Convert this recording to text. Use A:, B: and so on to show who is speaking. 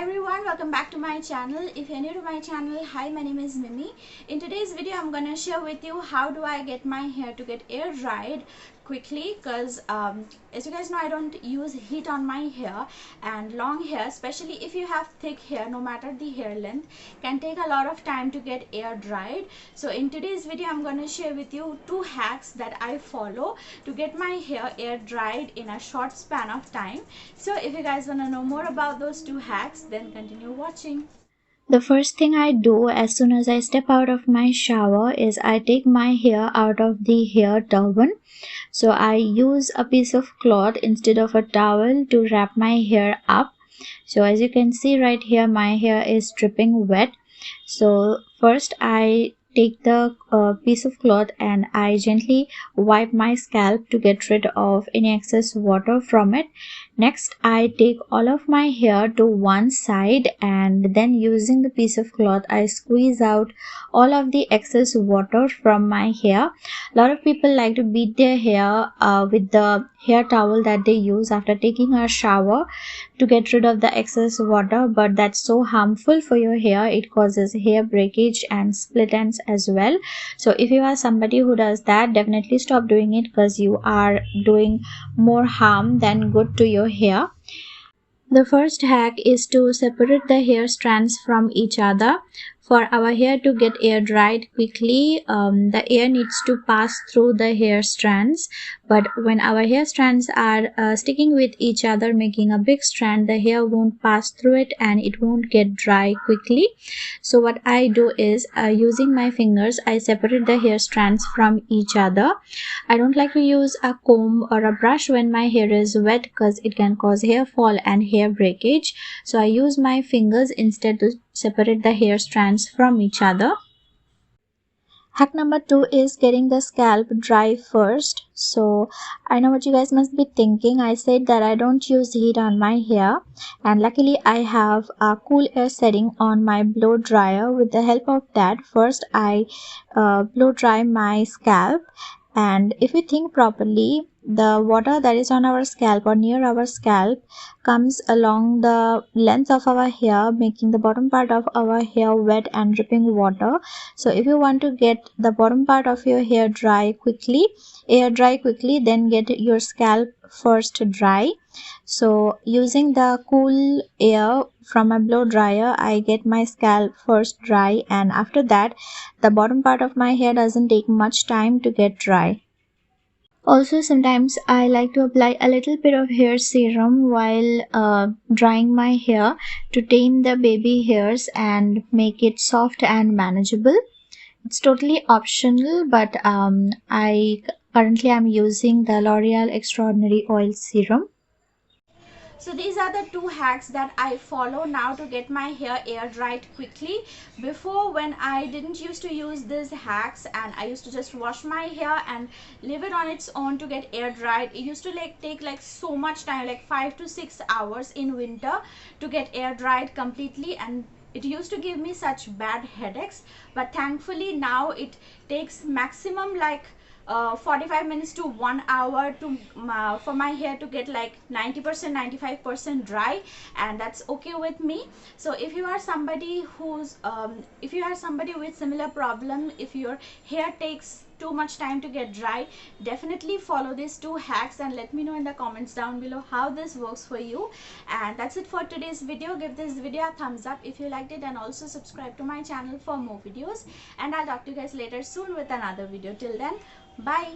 A: Hi everyone, welcome back to my channel. If you're new to my channel, hi, my name is Mimi. In today's video I'm gonna share with you how do I get my hair to get air dried quickly, because as you guys know, I don't use heat on my hair, and long hair, especially if you have thick hair, no matter the hair length, can take a lot of time to get air dried. So in today's video I'm gonna share with you 2 hacks that I follow to get my hair air dried in a short span of time. So if you guys want to know more about those 2 hacks, then continue watching.
B: The first thing I do as soon as I step out of my shower is I take my hair out of the hair turban. So I use a piece of cloth instead of a towel to wrap my hair up. So as you can see right here, my hair is dripping wet. So first I take the piece of cloth and I gently wipe my scalp to get rid of any excess water from it. Next, I take all of my hair to one side, and then using the piece of cloth I squeeze out all of the excess water from my hair. A lot of people like to beat their hair with the hair towel that they use after taking a shower to get rid of the excess water, but that's so harmful for your hair. It causes hair breakage and split ends as well. So if you are somebody who does that, definitely stop doing it, because you are doing more harm than good to your hair. The first hack is to separate the hair strands from each other. For our hair to get air dried quickly, the air needs to pass through the hair strands. But when our hair strands are sticking with each other, making a big strand, the hair won't pass through it and it won't get dry quickly. So what I do is, using my fingers, I separate the hair strands from each other. I don't like to use a comb or a brush when my hair is wet, because it can cause hair fall and hair breakage. So I use my fingers instead to separate the hair strands from each other. Hack number 2 is getting the scalp dry first. So I know what you guys must be thinking. I said that I don't use heat on my hair, and luckily I have a cool air setting on my blow dryer. With the help of that, first I blow dry my scalp, and if we think properly, the water that is on our scalp or near our scalp comes along the length of our hair, making the bottom part of our hair wet and dripping water. So if you want to get the bottom part of your hair air dry quickly, then get your scalp first dry. So using the cool air from a blow dryer, I get my scalp first dry, and after that the bottom part of my hair doesn't take much time to get dry. Also, sometimes I like to apply a little bit of hair serum while drying my hair to tame the baby hairs and make it soft and manageable. It's totally optional, but I currently am using the L'Oreal Extraordinary Oil Serum.
A: So these are the 2 hacks that I follow now to get my hair air dried quickly. Before, when I didn't used to use these hacks and I used to just wash my hair and leave it on its own to get air dried, it used to take so much time, like 5 to 6 hours in winter to get air dried completely, and it used to give me such bad headaches. But thankfully now it takes maximum like 45 minutes to 1 hour to for my hair to get like 90% 95% dry, and that's okay with me. So if you are somebody with similar problem, if your hair takes too much time to get dry, definitely follow these 2 hacks and let me know in the comments down below how this works for you. And that's it for today's video. Give this video a thumbs up if you liked it, and also subscribe to my channel for more videos, and I'll talk to you guys later soon with another video. Till then, bye.